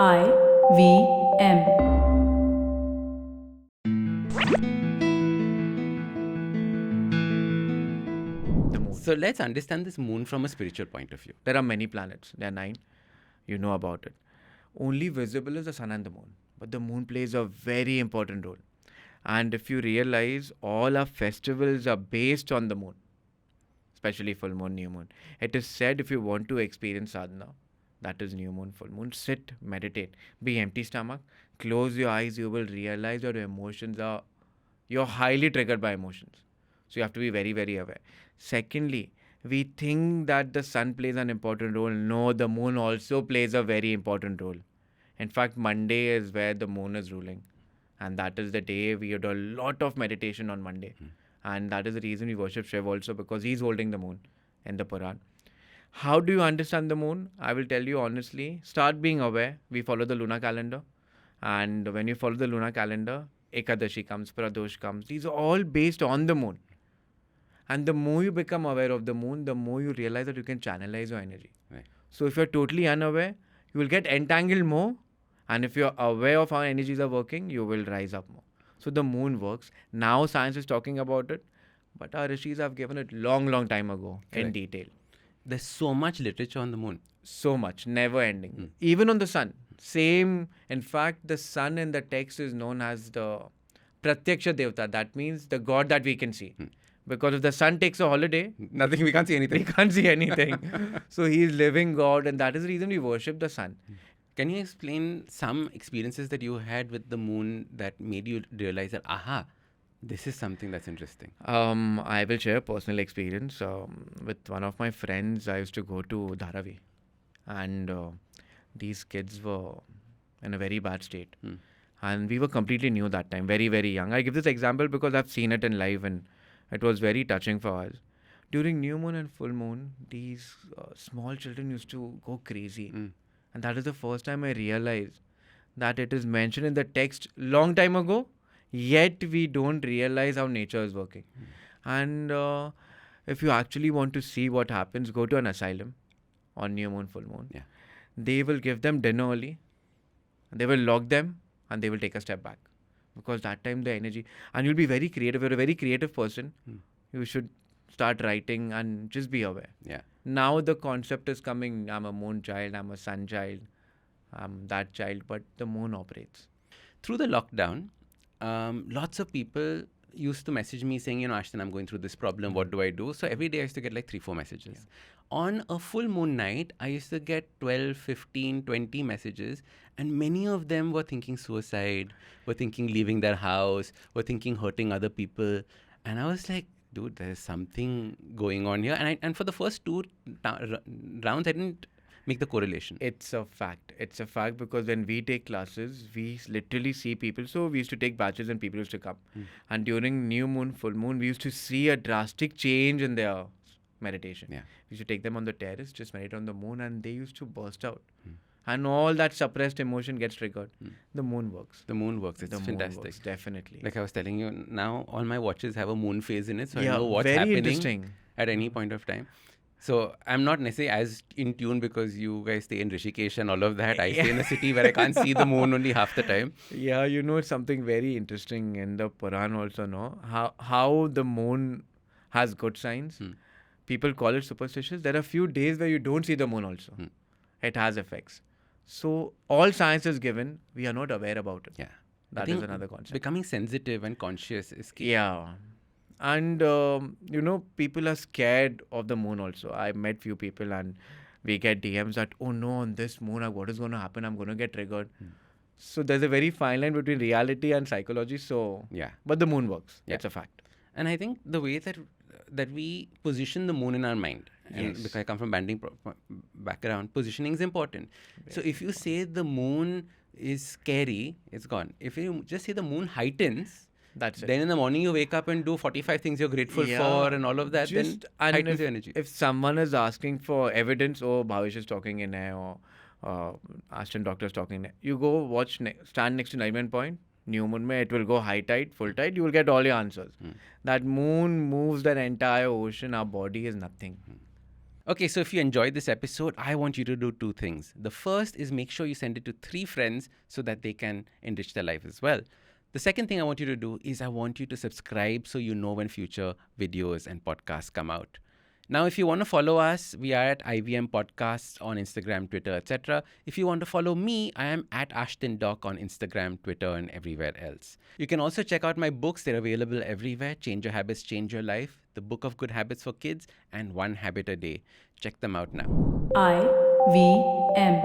IVM. The moon. So let's understand this moon from a spiritual point of view. There are many planets. There are 9. You know about it. Only visible is the sun and the moon. But the moon plays a very important role. And if you realize, all our festivals are based on the moon, especially full moon, new moon. It is said if you want to experience sadhana, that is new moon, full moon, sit, meditate, be empty stomach, close your eyes, you will realize your emotions are, you're highly triggered by emotions. So you have to be very, very aware. Secondly, we think that the sun plays an important role. No, the moon also plays a very important role. In fact, Monday is where the moon is ruling. And that is the day we do a lot of meditation on Monday. And that is the reason we worship Shiv also, because he's holding the moon in the Puran. How do you understand the moon? I will tell you honestly. Start being aware. We follow the lunar calendar. And when you follow the lunar calendar, Ekadashi comes, Pradosh comes. These are all based on the moon. And the more you become aware of the moon, the more you realize that you can channelize your energy. Right. So if you're totally unaware, you will get entangled more. And if you're aware of how energies are working, you will rise up more. So the moon works. Now science is talking about it. But our rishis have given it long, long time ago in Correct. detail. There's so much literature on the moon. So much, never ending. Even on the sun. Same. In fact, the sun in the text is known as the Pratyaksha Devata. That means the God that we can see. Because if the sun takes a holiday, Nothing, we can't see we anything. can't see anything. So he is living God, and that is the reason we worship the sun. Can you explain some experiences that you had with the moon that made you realize that, aha, this is something that's interesting? I will share a personal experience. With one of my friends, I used to go to Dharavi, and these kids were in a very bad state. And we were completely new that time, very, very young. I give this example because I've seen it in live, and it was very touching for us. During new moon and full moon, these small children used to go crazy. And that is the first time I realized that it is mentioned in the text long time ago, yet we don't realize how nature is working. And if you actually want to see what happens, go to an asylum on new moon, full moon. Yeah. They will give them dinner early, they will lock them, and they will take a step back. Because that time the energy, and you'll be very creative. You're a very creative person. You should start writing and just be aware. Yeah. Now the concept is coming, I'm a moon child, I'm a sun child, I'm that child, but the moon operates. Through the lockdown, lots of people used to message me saying, Ashdin, I'm going through this problem. What do I do? So every day I used to get like 3-4 messages. On a full moon night, I used to get 12, 15, 20 messages. And many of them were thinking suicide, were thinking leaving their house, were thinking hurting other people. And I was like, dude, there's something going on here. And for the first 2 rounds, I didn't make the correlation. It's a fact. It's a fact because when we take classes, we literally see people. So we used to take batches and people used to come. And during new moon, full moon, we used to see a drastic change in their meditation. Yeah. We used to take them on the terrace, just meditate on the moon, and they used to burst out. And all that suppressed emotion gets triggered. The moon works. The moon works. It's The moon fantastic. works, definitely. Like I was telling you, now all my watches have a moon phase in it, so Yeah, I know what's very happening interesting. at any point of time. So I'm not necessarily as in tune because you guys stay in Rishikesh and all of that. I stay in a city where I can't see the moon only half the time. Yeah, it's something very interesting in the Puran also, no? How the moon has good signs. People call it superstitious. There are few days where you don't see the moon also. It has effects. So all science is given, we are not aware about it. Yeah. That is another concept. Becoming sensitive and conscious is key. Yeah. And, people are scared of the moon also. I met few people and we get DMs that, oh no, on this moon, what is going to happen? I'm going to get triggered. So there's a very fine line between reality and psychology. So, Yeah. but the moon works. Yeah. That's a fact. And I think the way that we position the moon in our mind, and Yes. because I come from banding background, positioning is important. So if you say the moon is scary, it's gone. If you just say the moon heightens, That's it. then in the morning you wake up and do 45 things you're grateful Yeah. for and all of that, then and heightens your energy. If someone is asking for evidence, Bhavesh is talking in air, or Ashdin Doctor is talking in air, you go watch, stand next to 9 point, new moon mein, it will go high tide, full tide, you will get all your answers. That moon moves that entire ocean, our body is nothing. Okay, so if you enjoyed this episode, I want you to do two things. The first is make sure you send it to 3 friends so that they can enrich their life as well. The second thing I want you to do is I want you to subscribe so you know when future videos and podcasts come out. Now, if you want to follow us, we are at IVM Podcasts on Instagram, Twitter, etc. If you want to follow me, I am at Ashdin Doc on Instagram, Twitter, and everywhere else. You can also check out my books. They're available everywhere. Change Your Habits, Change Your Life, The Book of Good Habits for Kids, and One Habit a Day. Check them out now. IVM.